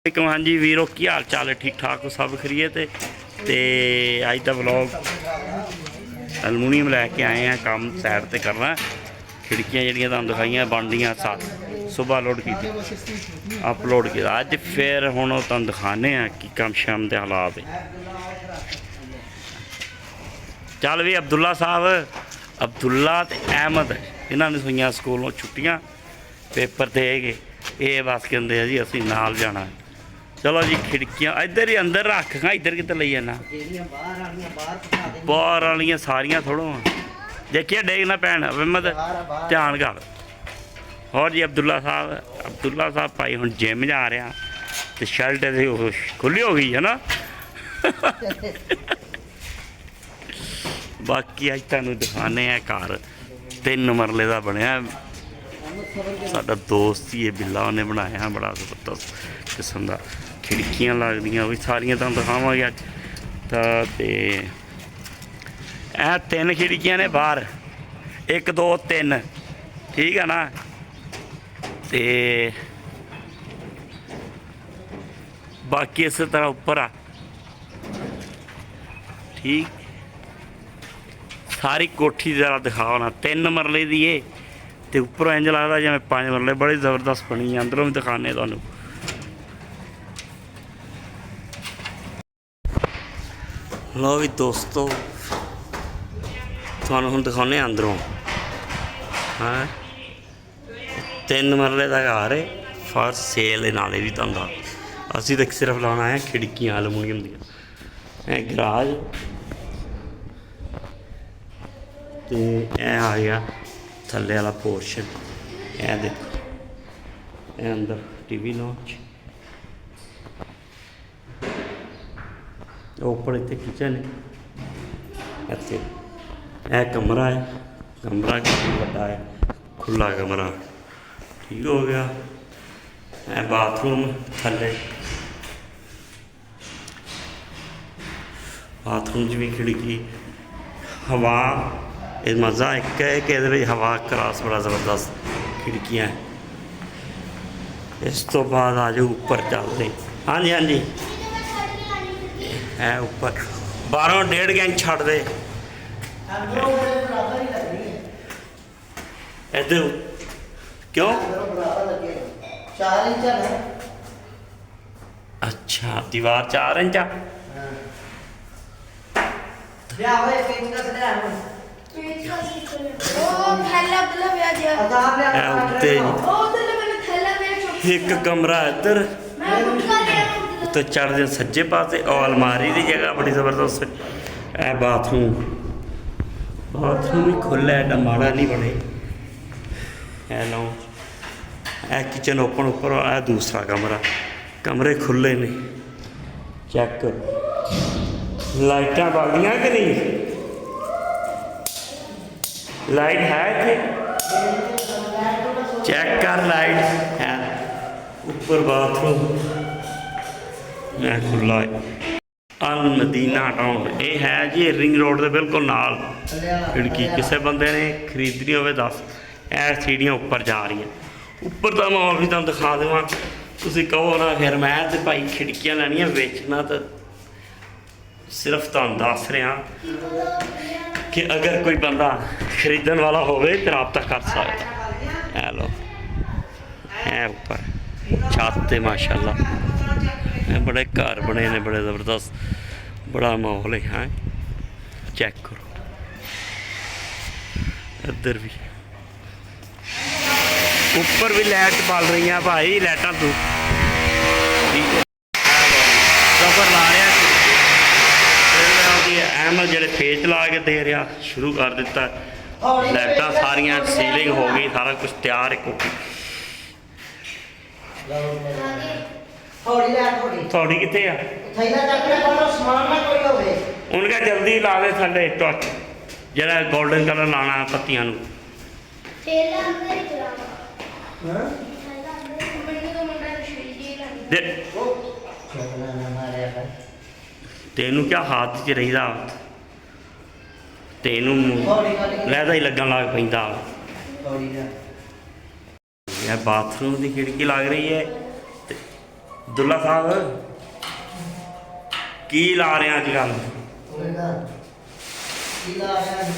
हाँ जी वीरो की हाल चाल है ठीक ठाक सब खरीए ते अज का व्लॉग अलमुनियम लैके आए हैं काम साइड ते करना खिड़कियां जड़ियां तुहानूं दिखाइयां बनदियां सुबह लोड की अपलोड किया अज फिर हुण तुहानूं दिखाने हैं कि कम शम के हालात है। चल भी अब्दुल्ला साहब अब्दुल्ला ते अहमद इन्होंने सुइयां स्कूलों छुट्टियां पेपर दे गए ये बस कहते हैं जी असीं नाल जाना। चलो जी खिड़कियां इधर ही अंदर रख हाँ इधर कितने ले जाना बाहर वालियां सारियां थोड़ो देखिए डेगना भैन अहमद ध्यान कर। और जी अब्दुल्ला साहब भाई हुण जिम जा रहा तो शर्ट खुली हो गई है ना बाकी अज तुहानूं दिखाने हैं घर 3 मरले का बनया साडा दोस्त ही है बिल्ला उन्हें बनाया बड़ा जबरदस्त किस्म का खिड़कियां लगदियां भी सारियां तुहानूं दिखावांगे अज ते ए 3 खिड़कियां ने बाहर 1 2 3 ठीक है ना ते बाकी इस तरह उपर आ ठीक सारी कोठी जरा दिखाओ ना 3 मरले दी है तो उपरों इंज लगता जिवें 5 मरले बड़ी जबरदस्त बनी है अंदरों भी दिखाने तुहानूं। लो भी दोस्तों तुहानूं हुण दिखाने अंदरों हाँ 3 मरले का घर है फॉर सेल नाले भी तुहानूं असीं तो सिर्फ लाना है खिड़कियां अलमुनियम दियां गराज तो यह आ गया थल्ले वाला पोर्शन यह देखो यह अंदर टीवी लॉन्च ऊपर इतने किचन है इतने यह कमरा है कमरा काफ़ी बड़ा है खुला कमरा ठीक हो गया। यह बाथरूम थल्ले बाथरूम भी खिड़की हवा ये मज़ा एक है कि ये हवा क्रॉस बड़ा ज़बरदस्त खिड़कियाँ इस तो बाद आ जाओ ऊपर चलते हाँ जी हाँ जी है ऊपर 12.5 इंच छड़ दे इधर क्यों अच्छा दीवार 4 इंच एक कमरा इधर तो चढ़ते सज्जे पासे और अलमारी की जगह बड़ी ज़बरदस्त है। बाथरूम भी खुला है माड़ा नहीं बने है लो है किचन ओपन ऊपर है दूसरा कमरे खुले ने चेक करो लाइटां बगदियां कि नहीं लाइट है इतने चेक कर लाइट है ऊपर बाथरूम मैं खुला अल मदीना टाउन ये है जी रिंग रोड के बिल्कुल नाल खिड़की किसी बंदे ने खरीदनी हो दस ए सीढ़ियाँ ऊपर जा रही हैं ऊपर का माहौल भी तुम दिखा देव तुम कहो ना फिर मैं तो भाई खिड़कियाँ लैनियाँ बेचना तो सिर्फ तुम दस रहा कि अगर कोई बंदा खरीदन वाला होवे तो रब्ता कर सकता है। लो है ऊपर छत माशाल्लाह बड़े घर बने ने बड़े ज़बरदस्त बड़ा माहौल है चेक करो इधर भी ऊपर भी लाइट बल रही हैं भाई लाइटा तू सफर ला रहा अहमद जो पेज ला के दे रहा शुरू कर दिता लाइटा सारिया सीलिंग हो गई सारा कुछ तैयार है थोड़ी कितने उनका जल्दी ला दे थले टच जरा गोल्डन कलर लाना पत्तियां तेनू क्या हाथ च रहीदा तेनू लहदा ही लगन लग पैंदा यह बाथरूम की खिड़की लग रही है ਦੁੱਲਾ ਸਾਹਿਬ ਕੀ ਲਾ ਰਹੇ ਅੱਜ ਕੱਲ?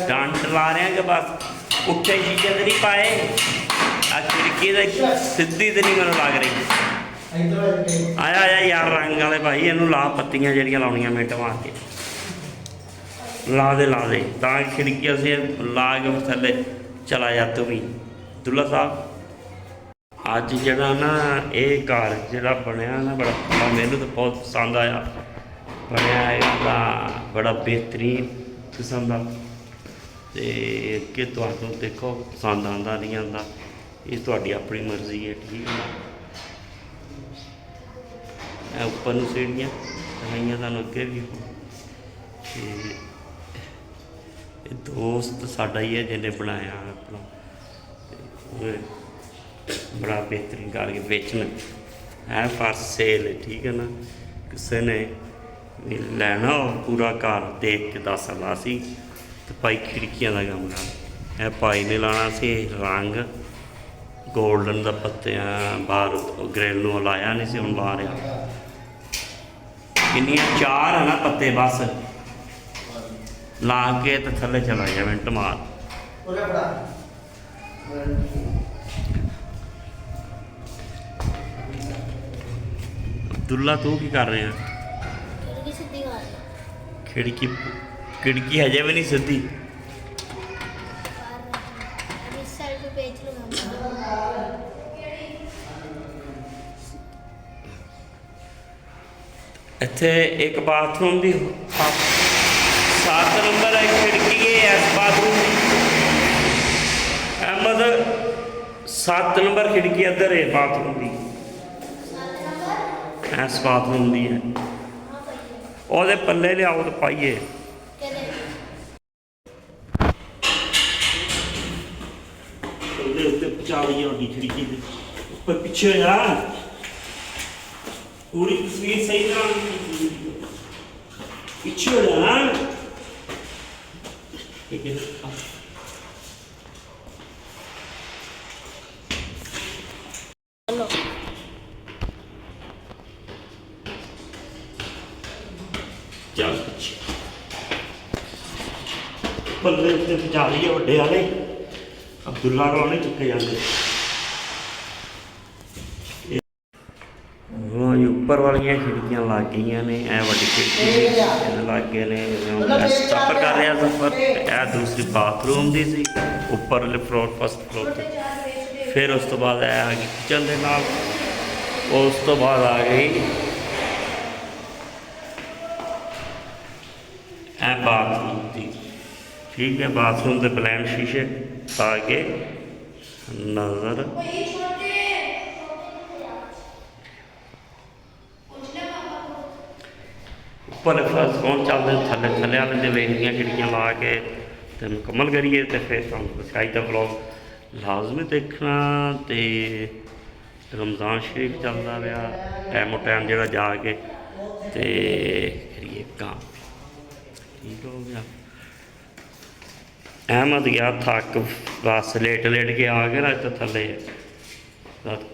ਡੰਡ ਲਾ ਰਹੇ ਕਿ ਬਸ ਉੱਤੇ ਸ਼ੀਸ਼ੇ ਤੇ ਨਹੀਂ ਪਾਏ? ਆ ਖਿੜਕੀ ਦੇ ਸਿੱਧੀ ਤੇ ਨਹੀਂ ਮੈਨੂੰ ਲੱਗ ਰਹੀ। ਆਇਆ ਆਇਆ ਯਾਰ ਰੰਗ ਵਾਲੇ ਭਾਈ, ਇਹਨੂੰ ਲਾ ਪੱਤੀਆਂ ਜਿਹੜੀਆਂ ਲਾਉਣੀਆਂ ਮਿੰਟ ਮਾਰ ਕੇ ਲਾ ਦੇ ਤਾਂ ਖਿੜਕੀ ਅਸੀਂ ਲਾ ਕੇ ਥੱਲੇ ਚਲਾ ਜਾ ਤੂੰ ਵੀ। ਦੁੱਲਾ ਸਾਹਿਬ ਅੱਜ ਜਿਹੜਾ ਨਾ ਇਹ ਘਰ ਜਿਹੜਾ ਬਣਿਆ ਨਾ ਬੜਾ ਮੈਨੂੰ ਤਾਂ ਬਹੁਤ ਪਸੰਦ ਆਇਆ। ਬਣਿਆ ਇਹਦਾ ਬੜਾ ਬਿਹਤਰੀਨ ਕਿਸਮ ਦਾ, ਅਤੇ ਅੱਗੇ ਤੁਹਾਨੂੰ ਦੇਖੋ ਪਸੰਦ ਆਉਂਦਾ ਨਹੀਂ ਆਉਂਦਾ ਇਹ ਤੁਹਾਡੀ ਆਪਣੀ ਮਰਜ਼ੀ ਹੈ, ਠੀਕ ਹੈ ਨਾ। ਇਹ ਉੱਪਰ ਨੂੰ ਸੀੜੀਆਂ ਦਿਖਾਈਆਂ ਤੁਹਾਨੂੰ ਅੱਗੇ ਵੀ। ਅਤੇ ਇਹ ਦੋਸਤ ਸਾਡਾ ਹੀ ਹੈ ਜਿਹਨੇ ਬਣਾਇਆ ਆਪਣਾ, ਬੜਾ ਬਿਹਤਰੀਨ ਕਰਕੇ ਵੇਚਣ ਹੈ ਪਰ ਸੇਲ ਹੈ, ਠੀਕ ਹੈ ਨਾ। ਕਿਸੇ ਨੇ ਵੀ ਲੈਣਾ ਪੂਰਾ ਘਰ ਦੇਖ ਕੇ ਦੱਸਣਾ ਸੀ। ਤੇ ਭਾਈ ਖਿੜਕੀਆਂ ਦਾ ਕੰਮ ਕਰ ਇਹ ਭਾਈ ਨੇ ਲਾਉਣਾ ਸੀ ਰੰਗ ਗੋਲਡਨ ਦਾ ਪੱਤਿਆਂ ਬਾਹਰ ਗ੍ਰਿਲ ਨੂੰ ਲਾਇਆ ਨਹੀਂ ਸੀ, ਹੁਣ ਲਾ ਰਿਹਾ। ਕਿੰਨੀਆਂ 4 ਹੈ ਨਾ ਪੱਤੇ ਬਸ ਲਾ ਕੇ ਤੇ ਥੱਲੇ ਚਲਾ ਗਿਆ ਮਿੰਟ ਮਾਰ। ਅਬਦੁੱਲਾ ਤੂੰ ਕੀ ਕਰ ਰਿਹਾ? खिड़की हजे भी नहीं सीधी। इत्थे एक बाथरूम की 7 नंबर है खिड़की है इस बाथरूम की। अहमद 7 नंबर खिड़की इधर है बाथरूम की, इस बाथरूम की है। ਉਹਦੇ ਪੱਲੇ ਲਿਆਓ ਤੇ ਪਾਈਏ। ਉਹਦੇ ਉੱਤੇ ਪਚਾ ਲਈਏ ਵੱਡੀ ਖਿੜਕੀ ਦੇ ਉੱਪਰ ਪਿੱਛੇ ਜਾ ਪੂਰੀ ਤਸਵੀਰ ਸਹੀ ਤਰ੍ਹਾਂ ਪਿੱਛੇ ਹੋ ਜਾ। ਠੀਕ ਹੈ ਚੱਲ ਪਿੱਛੇ ਪੱਲੇ ਉੱਤੇ ਪਹੁੰਚਾ ਲਈਏ ਵੱਡੇ ਵਾਲੇ। ਅਬਦੁੱਲਾ ਕੋਲ ਨਹੀਂ ਚੁੱਕੇ ਜਾਂਦੇ। ਉਹ ਉੱਪਰ ਵਾਲੀਆਂ ਖਿੜਕੀਆਂ ਲੱਗ ਗਈਆਂ ਨੇ, ਇਹ ਵੱਡੀ ਖਿੜਕੀ ਲੱਗ ਗਏ ਨੇ। ਸਫਰ ਕਰ ਰਿਹਾ ਸਫਰ। ਇਹ ਦੂਸਰੀ ਬਾਥਰੂਮ ਦੀ ਸੀ ਉੱਪਰਲੇ ਫਲੋਰ ਫਸਟ ਫਲੋਰ 'ਤੇ। ਫਿਰ ਉਸ ਤੋਂ ਬਾਅਦ ਇਹ ਆ ਗਈ ਕਿਚਨ ਦੇ ਨਾਲ। ਉਸ ਤੋਂ ਬਾਅਦ ਆ ਗਈ बाथरूम थी, ठीक है। बाथरूम के प्लेन शीशे ताकि नज़र उपर फर्स्ट कौन चलते थले थले वाले तो वेखदियाँ खिड़कियाँ ला के तो मुकम्मल करिए तो फिर तुहानूं चाहिए ब्लॉग लाजमी देखना। तो रमज़ान शरीफ चलता पाया टाइमों टाइम जो जाके तो करिए काम ठीक हो गया। अहमद गया थक बस लेट लेट के आ गया ना तो थले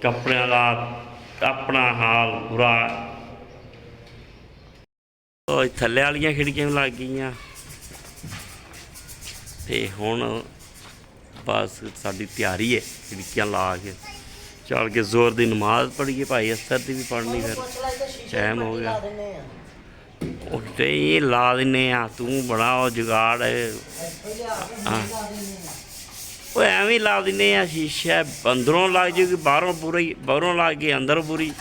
कपड़े का अपना हाल बुरा। तो थले वाली खिड़कियां भी लग गई तो हुण बस साडी तैयारी है खिड़कियां ला के चल के जोर की नमाज पढ़िए भाई असर की भी पढ़नी फिर टाइम हो गया। ਉੱਤੇ ਇਹ ਲਾ ਦਿੰਦੇ ਆ ਤੂੰ ਬੜਾ ਉਹ ਜੁਗਾੜ ਉਹ ਐਵੇਂ ਲਾ ਦਿੰਦੇ ਆ ਸ਼ੀਸ਼ਾ ਅੰਦਰੋਂ ਲੱਗ ਜੂਗੀ ਬਾਹਰੋਂ ਪੂਰੀ ਬਾਹਰੋਂ ਲੱਗ ਗਈ ਅੰਦਰ ਪੂਰੀ।